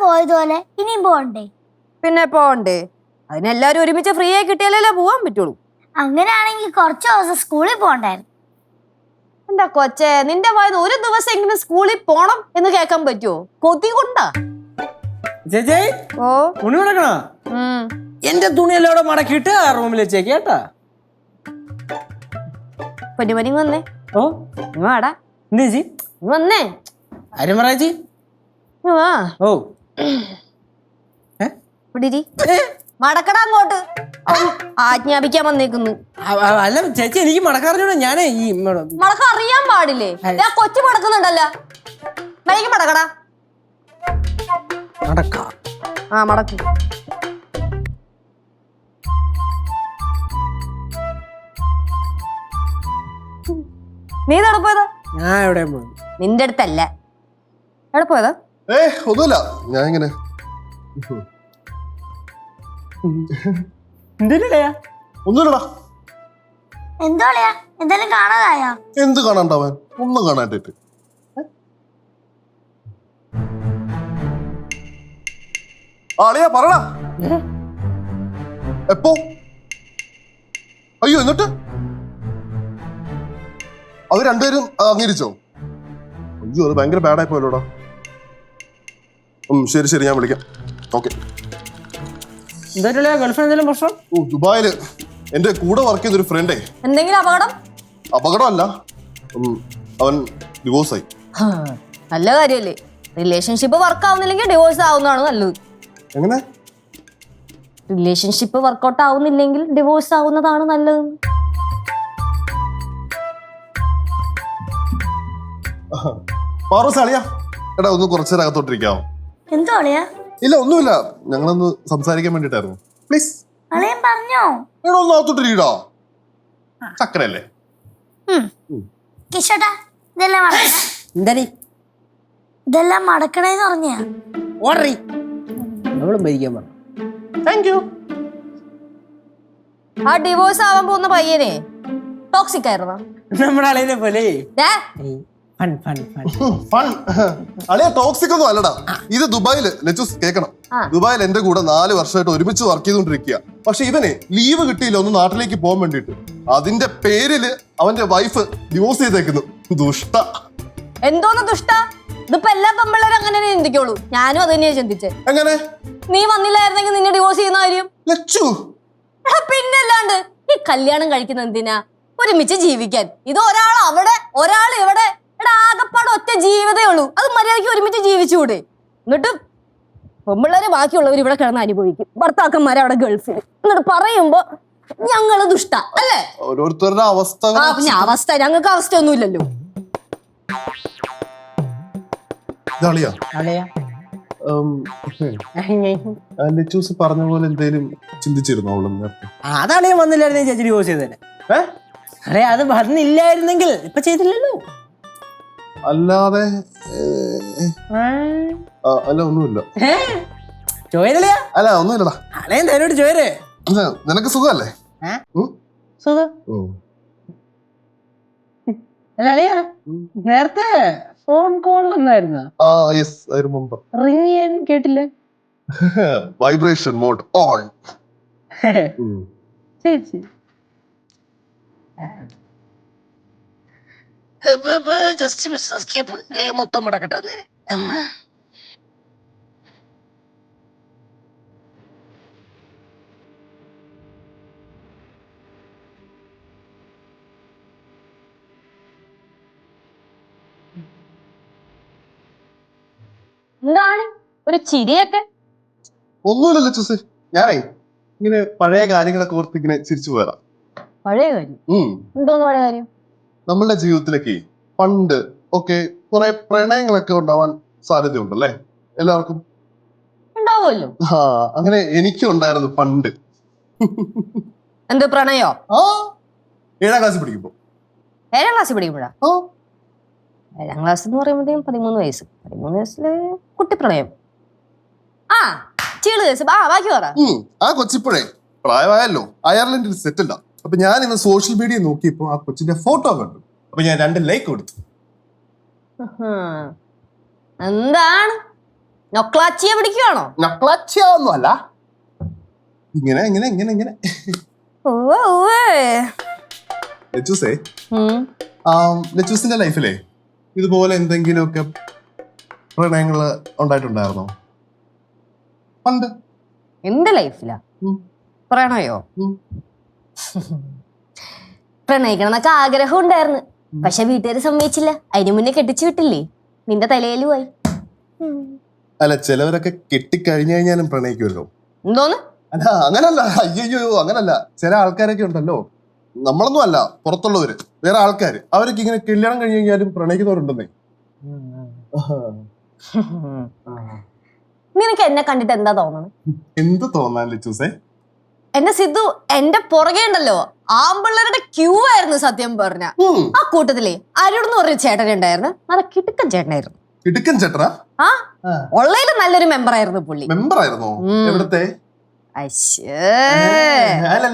പോയതുപോലെ ഇനിയും പോകണ്ടേ? പിന്നെ പോകണ്ടേ? അതിനെല്ലാരും ഒരുമിച്ച് ഫ്രീ ആയി കിട്ടിയാലേ പോവാൻ പറ്റുള്ളൂ. അങ്ങനെയാണെങ്കിൽ കുറച്ച് ദിവസം സ്കൂളിൽ പോകണ്ടായിരുന്നു. എന്റെ കൊച്ചെ, നിന്റെ വായന ഒരു ദിവസം എങ്കിലും സ്കൂളിൽ പോണം എന്ന് കേൾക്കാൻ പറ്റുമോ? കൊതി കൊണ്ടാ. ചേച്ചി ഓ തുണി മടക്കണ? എന്റെ തുണിയെല്ലാം അവിടെ മടക്കിയിട്ട് ആ റൂമിൽ വെച്ചേക്ക് കേട്ടാ. പൊന്നുമണി വന്നേ. ഓ വാടാ. എന്ത് ചേച്ചി? വന്നേ. ആരും പറ ചേച്ചി. വാ. ഓ മടക്കടാ അങ്ങോട്ട്. ആജ്ഞാപിക്കാൻ വന്നേക്കുന്നു. അല്ല ചേച്ചി, എനിക്ക് മടക്കാറിഞ്ഞൂടാ. ഞാനേ ഈ മടക്ക അറിയാൻ പാടില്ലേ? കൊച്ചു മടക്കുന്നുണ്ടല്ലോ. മടക്കി മടക്കടാ. മടക്ക. ആ മടക്ക്. നീ എവിടെ പോയതാ? ഞാൻ എവിടെ പോയി? നിന്റെ അടുത്തല്ല. എവിടെ പോയതാ? ഒന്നുമില്ല, ഞാൻ ഇങ്ങനെ എന്തിനാ? ഒന്നുമില്ലടാ. എന്തോളയാ? എന്തായാലും കാണാതായോ? എന്ത് കാണാണ്ടാവാൻ? ഒന്നും കാണാണ്ടിട്ട്. ആളിയാ പറടാ. എപ്പോ? അയ്യോ, എന്നിട്ട് അവർ രണ്ടുപേരും അംഗീകരിച്ചോ? അയ്യോ, അത് ഭയങ്കര ബാഡായി പോയല്ലോടാ. ശരി ശരി, ഞാൻ വിളിക്കാം. ഓക്കെ. എന്താ ഗൾഫിൽ എന്തെങ്കിലും പ്രശ്നം? ഓ, ദുബായില് എന്റെ കൂടെ വർക്ക് ചെയ്തൊരു ഫ്രണ്ടേ. എന്തെങ്കിലും അപകടം? അപകടമല്ല, അവൻ ഡിവോഴ്സായി. നല്ല കാര്യല്ലേ? റിലേഷൻഷിപ്പ് വർക്ക് ആവുന്നില്ലെങ്കിൽ ഡിവോഴ്സ് ആവുന്നതാണ് നല്ലത്. എങ്ങനെ? റിലേഷൻഷിപ്പ് വർക്കൗട്ട് ആവുന്നില്ലെങ്കിൽ ഡിവോഴ്സ് ആവുന്നതാണ് നല്ലത്. പാറൂസ് അളിയാ, എടാ ഒന്ന് കുറച്ചേരം അകത്തോട്ടിരിക്കാവോ? എന്തോളയാ? ഇല്ല, ഒന്നുമില്ല, ഞങ്ങളൊന്ന് സംസാരിക്കാൻ വേണ്ടിട്ടായിരുന്നു. പ്ലീസ്. അളിയൻ പറഞ്ഞോ? എടാ ഒന്ന് അകത്തോട്ടിരിക്കടാ. ചക്കരല്ലേ? കിഷോട്ടാ, ഇതെല്ലാം മടക്കണേ. എന്താടി ഇതെല്ലാം മടക്കണേന്ന് പറഞ്ഞാ. ഓർഡറി നമ്മളും ഭരിക്കാൻ പറഞ്ഞു. Thank you. ആ ഡിവോഴ്സ് ആവാൻ പോകുന്ന പയ്യനെ ടോക്സിക് ആയിരുന്നോ? നമ്മുടെ അളിയനെ പോലെ അളിയ ടോക്സിക് ഒന്നും അല്ലടാ. ഇത് ദുബായില് ലെച്ചൂസ് കേൾക്കണം. ദുബായിൽ എന്റെ കൂടെ 4 വർഷമായിട്ട് ഒരുമിച്ച് വർക്ക് ചെയ്തോണ്ടിരിക്കുക. പക്ഷെ ഇവനെ ലീവ് കിട്ടിയില്ല ഒന്ന് നാട്ടിലേക്ക് പോകാൻ വേണ്ടിട്ട്. അതിന്റെ പേരില് അവന്റെ വൈഫ് ഡിവോഴ്സ് ചെയ്തേക്കുന്നു. ദുഷ്ട. എന്തോന്ന് ദുഷ്ട? ഇതിപ്പോ എല്ലാ പെമ്പിള്ളേരും അങ്ങനെ ചിന്തിക്കുള്ളൂ. ഞാനും അത് തന്നെയാ ചിന്തിച്ചേ. എങ്ങനെ? നീ വന്നില്ലായിരുന്നെങ്കിൽ നിന്നെ ഡിവോഴ്സ് ചെയ്യുന്ന കാര്യം. ലച്ചു പിന്നല്ലാണ്ട് ഈ കല്യാണം കഴിക്കുന്ന എന്തിനാ? ഒരുമിച്ച് ജീവിക്കാൻ. ഇത് ഒരാൾ അവിടെ ഒരാൾ ഇവിടെ. ആകപ്പാട് ഒറ്റ ജീവിതമേ ഉള്ളൂ. അത് മര്യാദയ്ക്ക് ഒരുമിച്ച് ജീവിച്ചുകൂടെ? എന്നിട്ട് പെമ്പിള്ളേര് ബാക്കിയുള്ളവർ ഇവിടെ കിടന്ന് അനുഭവിക്കും. ഭർത്താക്കന്മാരെ അവിടെ ഗൾഫിൽ. എന്നിട്ട് പറയുമ്പോ ഞങ്ങള് ദുഷ്ട അല്ലേ? ഓരോരുത്തരുടെ അവസ്ഥ. പിന്നെ അവസ്ഥ ഞങ്ങൾക്ക് അവസ്ഥ ഒന്നുമില്ലല്ലോ. ലെച്ചൂസ് പറഞ്ഞ പോലെ എന്തേലും ചിന്തിച്ചിരുന്നോ? അതളിയാൻ വന്നില്ലായിരുന്നു ചേച്ചി ഡിവോഴ്സ് ചെയ്തേനെ. അതെ, അത് വന്നില്ലായിരുന്നെങ്കിൽ ഇപ്പൊ ചെയ്തില്ലല്ലോ. അല്ലാതെ അല്ല, ഒന്നുമില്ല. ചോരളിയാ? അല്ല, ഒന്നുമില്ലടാ. അളയൻ തന്നോട് ചോരേ. നിനക്ക് സുഖമല്ലേ? സുഖം. നേരത്തെ ഫോൺ കോൾ വന്നായിരുന്നു. റിംഗ് ചെയ്യാൻ കേട്ടില്ല. Vibration mode on. ചേച്ചി മൊത്തം മുടക്കട്ടെ. എന്താണ് ഒരു ചിരിയൊക്കെ? ഒന്നുമില്ല ലച്ചൂസ്, ഞാനേ ഇങ്ങനെ പഴയ കാര്യങ്ങളൊക്കെ ഓർത്ത് ഇങ്ങനെ ചിരിച്ചു പോയതാ. പഴയ കാര്യം? എന്തോന്ന് പഴയ കാര്യം? നമ്മളുടെ ജീവിതത്തിലേക്ക് പണ്ട് ഒക്കെ കുറെ പ്രണയങ്ങളൊക്കെ ഉണ്ടാവാൻ സാധ്യതയുണ്ടല്ലേ എല്ലാവർക്കും? ഉണ്ടാവുമല്ലോ. അങ്ങനെ എനിക്കും ഉണ്ടായിരുന്നു പണ്ട്. എന്ത് പ്രണയോ? 7ാം ക്ലാസ്സിൽ പഠിക്കുമ്പോ. 7ാം ക്ലാസ്സിൽ പഠിക്കുമ്പോഴാ? 7ാം ക്ലാസ് എന്ന് പറയുമ്പോഴത്തേക്കും 13 വയസ്സ്. 13 വയസ്സില് കുട്ടി പ്രണയം. ആ ചീള് കേസ്. ബാക്കി പറ. ആ കൊച്ചിപ്പോഴേ പ്രായമായല്ലോ, അയർലൻഡിൽ സെറ്റിൽഡ. അപ്പൊ ഞാൻ ഇന്ന് സോഷ്യൽ മീഡിയ നോക്കിയപ്പോ ആ കൊച്ചിന്റെ ഫോട്ടോ കണ്ടു. അപ്പൊ ഞാൻ 2 ലൈക്ക് കൊടുത്തു. എന്താണ് നൊക്ലാച്ചിയെ പിടിക്കുവാണോ? നക്ലാച്ചിയൊന്നും അല്ല, ഇങ്ങനെ ഇങ്ങനെ ഇങ്ങനെ ഇങ്ങനെ. ഉവ്വ് ഉവ്വ്. ലച്ചൂസേ, ഉം. ലച്ചൂസിന്റെ ലൈഫിലെ ഇതുപോലെ എന്തെങ്കിലുമൊക്കെ പ്രണയങ്ങള് ഉണ്ടായിട്ടുണ്ടായിരുന്നോ പണ്ട്? എന്റെ ലൈഫിലാ ഉം. പറയണയോ? ഉം. പ്രണയിക്കണം എന്നൊക്കെ ആഗ്രഹം ഉണ്ടായിരുന്നു, പക്ഷെ വീട്ടുകാര് സമ്മതിച്ചില്ല. അതിനു മുന്നേ കെട്ടിച്ചു വിട്ടില്ലേ, നിന്റെ തലയിലുമായി. അല്ല, ചിലവരൊക്കെ കെട്ടിക്കഴിഞ്ഞു കഴിഞ്ഞാലും പ്രണയിക്കുമല്ലോ. എന്തോന്ന്? അല്ല അങ്ങനല്ല, അയ്യോ അങ്ങനല്ല. ചില ആൾക്കാരൊക്കെ ഉണ്ടല്ലോ, നമ്മളൊന്നും അല്ല, പുറത്തുള്ളവര്, വേറെ ആൾക്കാര്, അവരൊക്കെ ഇങ്ങനെ കല്യാണം കഴിഞ്ഞു കഴിഞ്ഞാലും പ്രണയിക്കുന്നവരുണ്ടെന്നേ. നിനക്ക് എന്നെ കണ്ടിട്ട് എന്താ തോന്നുന്നത്? എന്ത് തോന്നാൻ ലച്ചൂസേ? എന്റെ സിദ്ധു എന്റെ പുറകെ ഉണ്ടല്ലോ, ആമ്പിള്ളേരുടെ ക്യൂ ആയിരുന്നു സത്യം പറഞ്ഞ. ആ കൂട്ടത്തിലേ അരുൺ എന്ന് പറഞ്ഞ ചേട്ടനുണ്ടായിരുന്നു, നല്ല കിടുക്കൻ ചേട്ടനായിരുന്നു. കിടുക്കൻ ചേട്ടനാ? ആ ഉള്ളതിലും നല്ലൊരു മെമ്പർ ആയിരുന്നു പുള്ളി. മെമ്പർ ആയിരുന്നോ? എവിടത്തെ? അശ്ശേ. അല്ലല്ല,